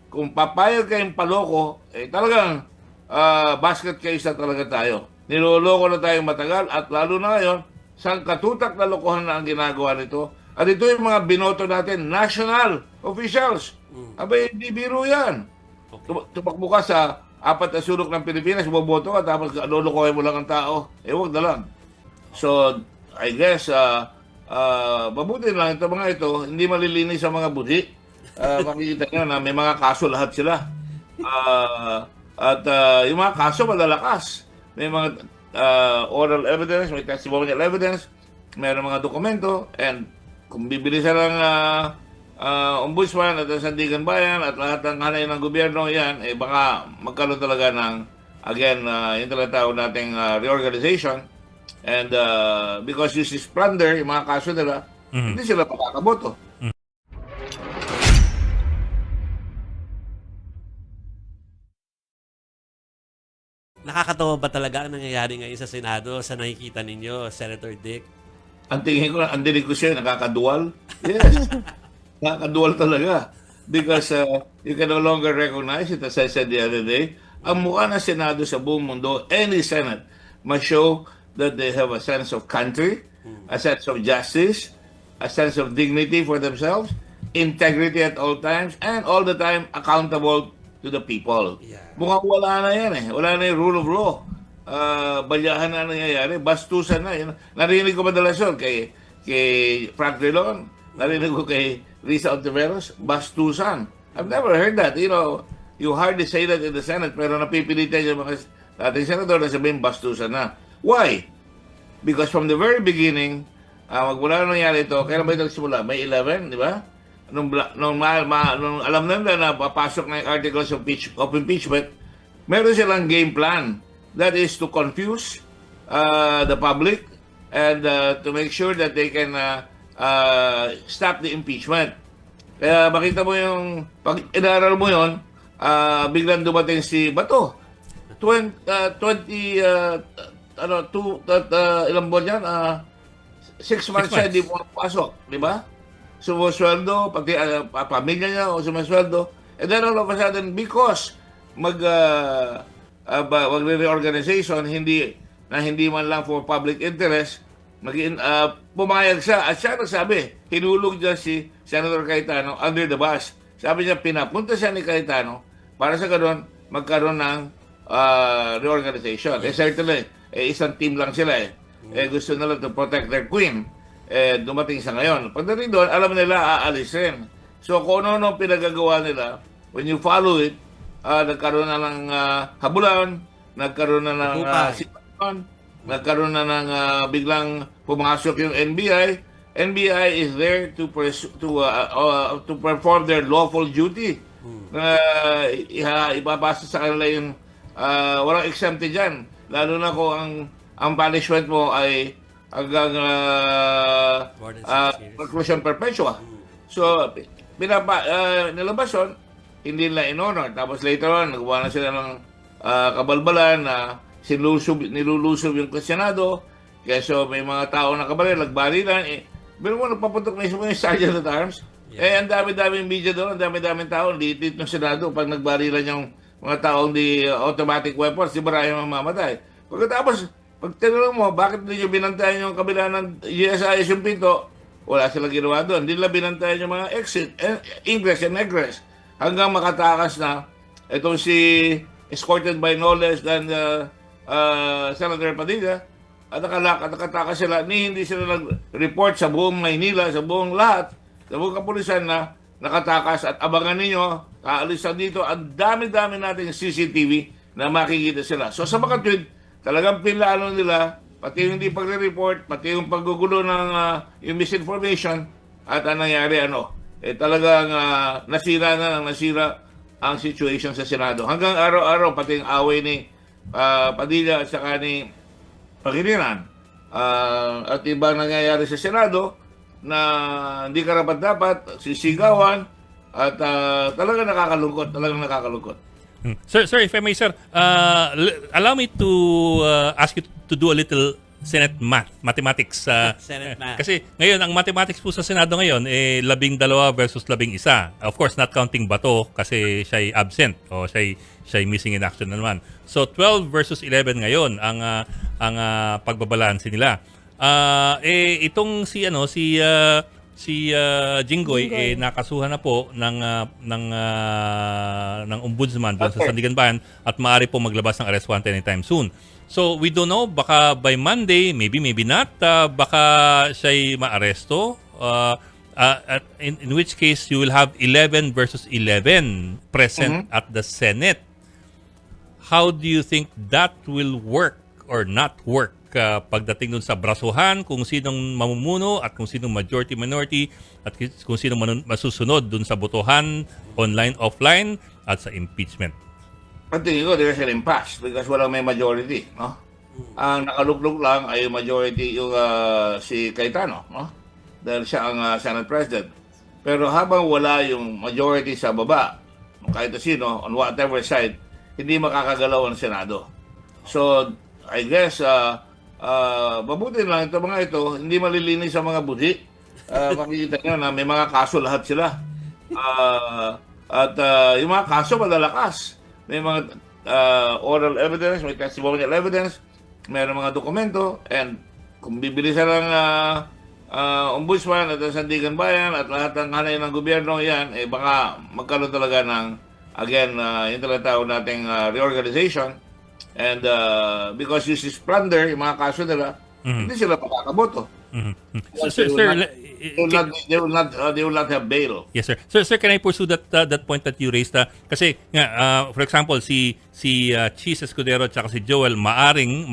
kung papayag kayong paloko, talagang basket case na talaga tayo. Niloloko na tayong matagal at lalo na ngayon, sangkatutak na lokohan na ang ginagawa nito. At ito yung mga binoto natin, national officials. Abay, hindi biro yan. Tumakbo ka sa apat na sulok ng Pilipinas, bumoto ka, tapos lolokohin mo lang ang tao. Wag na lang. So, I guess, mabuti lang ito mga ito, hindi malilinis sa mga budhi. Makikita nyo na may mga kaso lahat sila. Yung mga kaso malalakas. May mga oral evidence, may testimonial evidence, mayroong mga dokumento, and kung bibilisan ng ombudsman at ang Sandigan Bayan at lahat ng hanay ng gobyerno yan, baka magkaroon talaga ng, again, yung tinatawag nating reorganization. And because this is plunder, yung mga kaso nila, hindi sila makakaboto. Nakakatawa ba talaga ang nangyayari ngayon sa Senado sa nakikita ninyo, Senator Dick? Ang tingin ko, ang dinig ko siya, nakakadual. Yes. Nakakadual talaga. Because you can no longer recognize it, as I said the other day. Ang mukha ng Senado sa buong mundo, any Senate, must show that they have a sense of country, a sense of justice, a sense of dignity for themselves, integrity at all times, and all the time accountable to the people. Yeah. Mukhang wala na yan eh. Wala na yung rule of law. Balyahan na nangyayari. Bastusan na. Yun. Narinig ko madalas yun kay Frank Drilon. Narinig ko kay Risa Ontiveros. Bastusan. I've never heard that. You know, you hardly say that in the Senate, pero napipilitan yung mga dating senador na sabihin bastusan na. Why? Because from the very beginning, magmula nung nangyari ito, kailan ba ito nagsimula? May 11, di ba? Nung alam nila na papasok na yung articles of impeachment, meron silang game plan. That is to confuse the public and to make sure that they can stop the impeachment. Kaya makita mo yung, pag inaral mo yun, biglang dumating si Bato. 20, ilang buwan yan? 6 months siya hindi pumapasok, di ba? Sumusweldo, pati pamilya niya o sumusweldo. And then all of a sudden, because mag-reorganization, hindi man lang for public interest, pumayag siya. At siya nagsabi, hinulog dyan si Senator Cayetano under the bus. Sabi niya, pinapunta siya ni Cayetano para sa ganoon magkaroon ng reorganization. Certainly, isang team lang sila gusto nila to protect their queen. Dumating sa ngayon. Pagdating doon, alam nila aalisin. So kung ano pinagagawa nila, when you follow it, nagkaroon na ng habulan, nagkaroon na ng sitwasyon, nagkaroon na ng biglang pumasok yung NBI. NBI is there to perform their lawful duty. Ipapasa sa kanila yung walang exempted dyan. Lalo na kung ang punishment mo ay hanggang reclusion perpetua. So, nilabas yun, hindi nila in-honor. Tapos later on, nagawa na sila ng kabalbalan na nilulusob yung Senado. Kaya so, may mga tao na kabalay, nagbarilan. Pero mo, nagpaputok na yung Sergeant at Arms. Yeah. Ang dami-daming media doon, ang dami-daming tao, liit ng Senado. Pag nagbarilan yung mga taong di automatic weapons, di marami mamamatay. Pagkatapos, pag tinanong mo, bakit hindi nyo binantayan yung kabila ng GSIS yung pinto? Wala silang ginawa doon. Hindi nila binantayan yung mga exit, ingress and egress. Hanggang makatakas na itong si escorted by no less than Senator Padilla at nakatakas sila hindi sila nag-report sa buong Maynila, sa buong lahat, sa buong kapulisan na nakatakas at abangan ninyo, kaalisan dito, ang dami-dami nating CCTV na makikita sila. So sa mga tweet, talagang pinlano nila, pati yung hindi pagre-report, pati yung paggugulo ng yung misinformation, at ang nangyari, talagang nasira ang situation sa Senado. Hanggang araw-araw, pati yung away ni Padilla at saka ni Pangilinan. At ibang nangyayari sa Senado na hindi karapat-dapat, sisigawan, at talagang nakakalungkot. Sir, if I may, sir, allow me to ask you to do a little Mathematics. Senate math. Kasi ngayon, ang mathematics po sa Senado ngayon, 12 versus 11. Of course, not counting Bato kasi siya'y absent o siya'y missing in action na naman. So, 12 versus 11 ngayon ang pagbabalanse nila. Itong si Jinggoy nakasuhan na po ng ombudsman doon sa Sandigan Bayan at maaari po maglabas ng arrest warrant anytime soon. So we don't know, baka by Monday, maybe not, baka siya'y maaresto. In which case you will have 11 versus 11 present at the Senate. How do you think that will work or not work pagdating dun sa brasuhan, kung sinong mamumuno at kung sinong majority-minority at kung sinong masusunod dun sa botohan, online, offline at sa impeachment? Ang tingin ko, there's an impasse because walang may majority, no? Ang nakaluklok lang ay majority yung si Cayetano, no? Dahil siya ang Senate President. Pero habang wala yung majority sa baba, kahit sino, on whatever side, hindi makakagalaw ang Senado. So, I guess, mabuti lang ito mga ito, hindi malilinis sa mga buti. Makikita nyo na may mga kaso lahat sila. Yung mga kaso malalakas. May mga oral evidence, may testimonial evidence, mayroong mga dokumento, and kung bibilisan ng ombudsman at ang Sandigan Bayan at lahat ng hanay ng gobyerno yan, baka magkaroon talaga ng, again, yung tinatawag nating reorganization. And because this is plunder, yung mga kaso nila, hindi sila makakaboto. They will not have bail. Yes, sir. Sir, can I pursue that point that you raised? Kasi nga, for example, si Cheese Escudero at si Joel maaring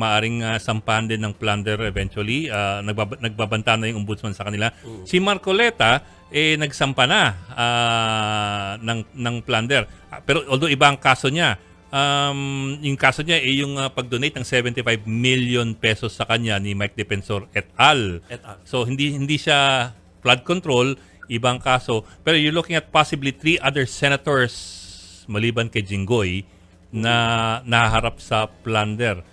sampahan din ng plunder eventually. Nagbabanta na yung ombudsman sa kanila. Si Marcoleta nagsampa na ng plunder. Pero although iba ang kaso niya, yung kaso niya yung pag-donate ng 75 million pesos sa kanya ni Mike Defensor et al. So hindi siya flood control, ibang kaso. Pero you're looking at possibly 3 other senators maliban kay Jinggoy na naharap sa plunder.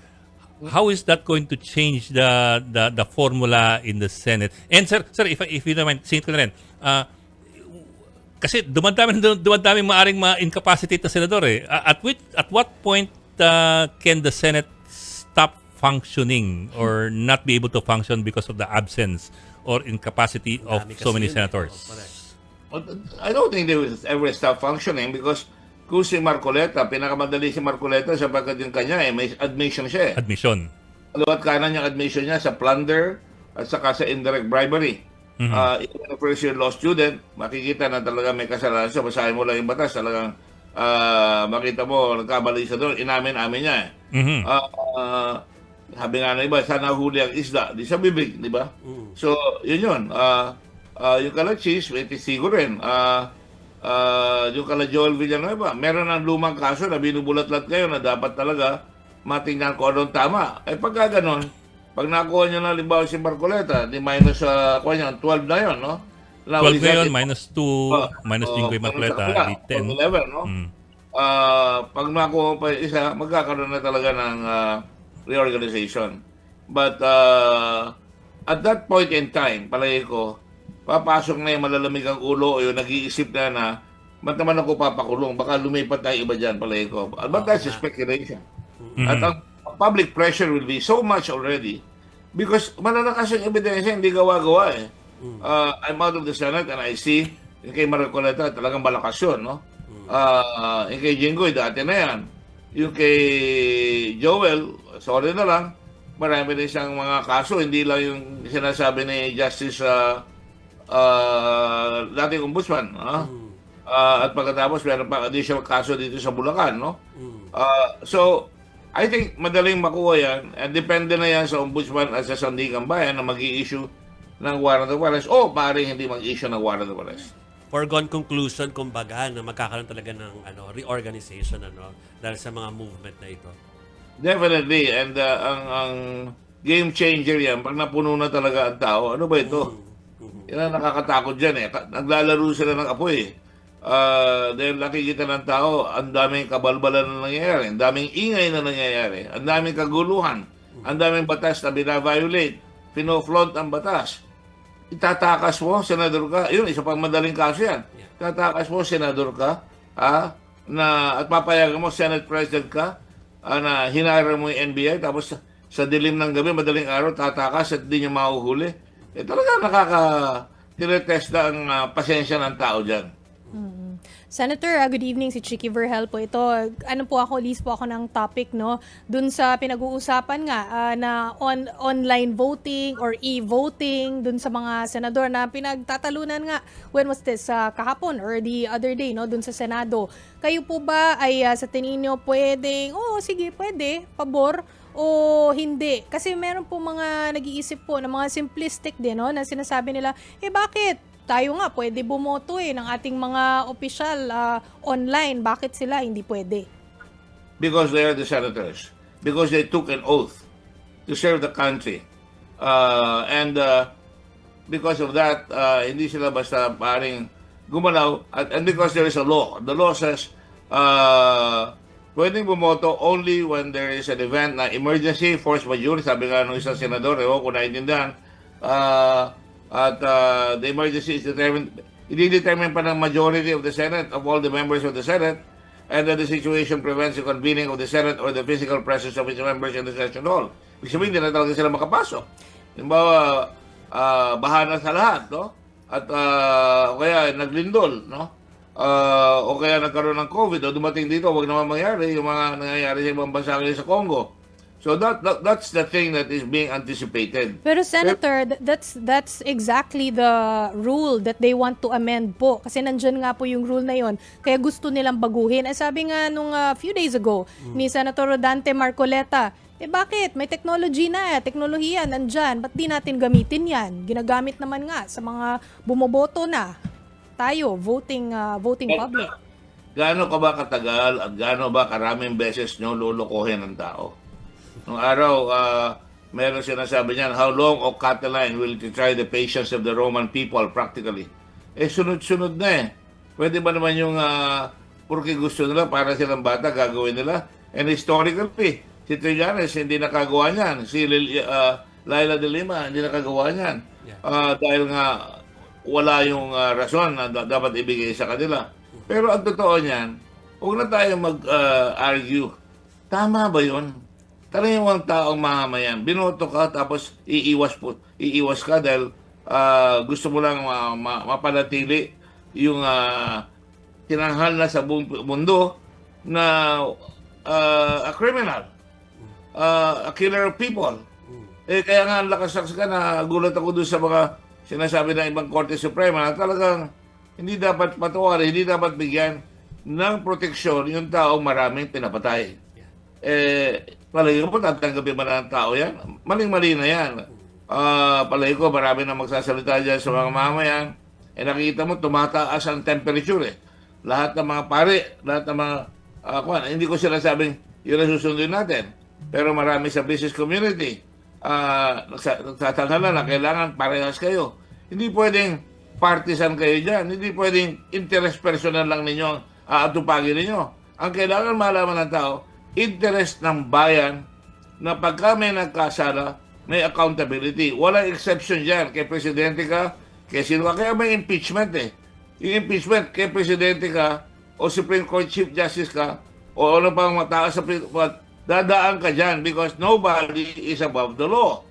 How is that going to change the formula in the Senate? And sir, if you don't mind, singit ko na rin. Kasi dumadami maaring ma-incapacitate na senador eh. At what point can the Senate stop functioning or not be able to function because of the absence or incapacity of so many senators? I don't think they will ever stop functioning because kung si Marcoleta, pinakamadali si Marcoleta sapagkat yung kanya may admission siya eh. Admission. Kaliwat kanan yung admission niya sa plunder at saka sa indirect bribery. Even a first-year law student, makikita na talaga may kasalanan siya. Basahin mo lang yung batas, talagang makita mo, nagkamali siya doon. Inamin niya eh. Sabi nga na iba, sana huli ang isda. Di sa bibig, di ba? So, yun. Yung kala Cheese, may testigo rin. Yung kala Joel Villanueva, meron ng lumang kaso na binubulat-lat kayo na dapat talaga matingnan ko anong tama. Pagka ganon, pag nakuha nyo na limbawa si Marcoleta, di minus 12 na yun, no? 12 ngayon, minus 2, minus Jinggoy Marcoleta, 10. 11, no? Pag nakuha pa yung isa, magkakaroon na talaga ng reorganization. But at that point in time, palagi ko, papasok na yung malalamig ang ulo o yung nag-iisip na ba't naman ako papakulong? Baka lumipat tayo iba dyan, palagi ko. But that's speculation. At ang public pressure will be so much already because malalakas yung ebidensya, hindi gawa-gawa eh. I'm out of the Senate and I see yung kay Marcoleta talagang malakas yun, no? Yung kay Jinggoy, dati na yan. Yung kay Joel, sorry na lang, marami rin siyang mga kaso, hindi lang yung sinasabi ni Justice dating ombudsman, at pagkatapos meron pa additional kaso dito sa Bulacan, no? So I think madaling makuha yan and depende na yan sa ombudsman at sa Sandigan Bayan na mag-i-issue ng warrant of arrest o maaaring hindi mag-issue ng warrant of arrest. Foregone conclusion, kumbaga, na magkakaroon talaga ng reorganization dahil sa mga movement na ito. Definitely. And ang game changer yan, pag napuno na talaga ang tao, ano ba ito? Yan ang nakakatakot dyan eh. Naglalaro sila ng apoy eh. Dahil nakikita ng tao, ang daming kabalbalan na nangyayari, ang daming ingay na nangyayari, ang daming kaguluhan, ang daming batas na bina-violate, pino-flaunt ang batas. Itatakas mo, senador ka. Yun, isa pang madaling kaso yan. Tatakas mo, senador ka, at papayagan mo, Senate President ka, na hinara mo yung NBI, tapos sa dilim ng gabi, madaling araw, tatakas at di niya mahuhuli. Talaga tinetest na ang pasensya ng tao dyan. Senator, good evening. Si Chicky Verhel po ito. List po ako ng topic, no? Dun sa pinag-uusapan nga na online voting or e-voting dun sa mga senador na pinagtatalunan nga. When was this? Kahapon or the other day, no? Dun sa Senado. Kayo po ba ay sa tingin nyo pwedeng, sige, pwede, pabor, o hindi? Kasi meron po mga nag-iisip po na mga simplistic din, no? Na sinasabi nila, bakit? Tayo nga, pwede bumoto ng ating mga opisyal online. Bakit sila hindi pwede? Because they are the senators. Because they took an oath to serve the country. And because of that, hindi sila basta paring gumalaw. And because there is a law. The law says, pwedeng bumoto only when there is an event na emergency, force majeure. Sabi nga nung isang senador, kung naintindihan, the emergency is determined, i-determine pa ng majority of the Senate, of all the members of the Senate, and that the situation prevents the convening of the Senate or the physical presence of its members in the session hall. Ibig sabihin, hindi na talaga sila makapasok. Halimbawa, bahana sa lahat, no? At o kaya naglindol, no? O kaya nagkaroon ng COVID o dumating dito, wag naman mangyari yung mga nangyayari sa ibang bansa ngayon sa Congo. So that's the thing that is being anticipated. Pero Senator, that's exactly the rule that they want to amend po. Kasi nandyan nga po yung rule na yon. Kaya gusto nilang baguhin. Sabi nga nung few days ago ni Senator Rodante Marcoleta, bakit? May technology na, teknolohiya nandyan. Ba't di natin gamitin yan? Ginagamit naman nga sa mga bumoboto na tayo, voting public. Gaano ka ba katagal at gaano ba karaming beses nyo lulukohin ng tao? Nung araw, meron sinasabi niyan, how long, O Catiline, will you try the patience of the Roman people practically? Sunod-sunod na Pwede ba naman yung porque gusto nila para silang bata, gagawin nila? And historically, si Trillanes hindi nakagawa niyan. Si Laila de Lima hindi nakagawa niyan. Dahil nga wala yung rason na dapat ibigay sa kanila. Pero ang totoo niyan, huwag na tayo mag-argue. Tama ba yun? Talagang ang taong mamamayan, binoto ka tapos iiwas ka dahil gusto mo lang mapanatili yung tinanghal na sa buong mundo na a criminal, a killer of people. Kaya nga ang lakas ka na gulat ako doon sa mga sinasabi ng ibang Korte Suprema na talagang hindi dapat patawarin, hindi dapat bigyan ng proteksyon yung taong maraming pinapatay. Palagi ko, tatanggapin ba ng tao yan? Maling-mali na yan. Palagi ko, marami na magsasalita dyan sa mga mamayan. Nakikita mo, tumataas ang temperature. Lahat ng mga pare, lahat ng mga, hindi ko sila sabing, yun ang susundin natin. Pero marami sa business community, nagtatanghala na kailangan parehas kayo. Hindi pwedeng partisan kayo dyan. Hindi pwedeng interest personal lang ninyo aatupagin ninyo. Ang kailangan malaman ng tao, interest ng bayan na pagka may nagkasala, may accountability. Walang exception dyan. Kay presidente ka, kay sino ka. Kaya may impeachment Yung impeachment, kay presidente ka, o Supreme Court Chief Justice ka, o ano pang mataas sa dadaan ka dyan because nobody is above the law.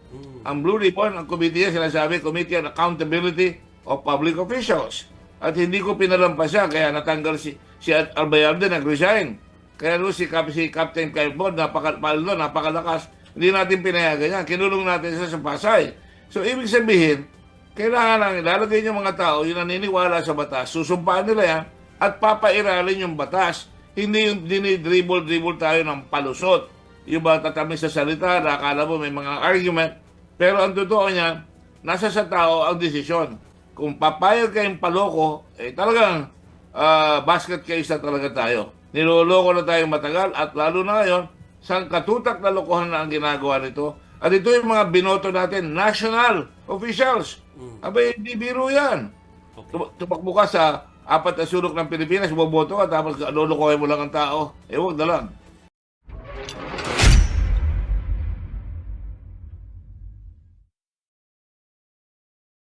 Ang Blue Ribbon, ang committee sinasabi, Committee on Accountability of Public Officials. At hindi ko pinalampasan, kaya natanggal si Albayalde, nag-resign. Kaya si Captain Calbon, napakalakas. Hindi natin pinayagan yan. Kinulong natin sa Pasay. So, ibig sabihin, kailangan lang ilalagay yung mga tao, yung naniniwala sa batas, susumpaan nila yan, at papairalin yung batas. Hindi yung dinidribble tayo ng palusot. Yung ba tatamis sa salita, nakakala mo may mga argument. Pero ang totoo niya, nasa sa tao ang desisyon. Kung papayag kayong paloko, talagang basket case na talaga tayo. Niloloko na tayong matagal at lalo na ngayon, sangkatutak na lokohan na ang ginagawa nito. At ito yung mga binoto natin, national officials. Abay, hindi biro yan. Tumakbo ka sa 4 na sulok ng Pilipinas, bumoto ka, tapos lolokohin mo lang ang tao. Huwag na lang.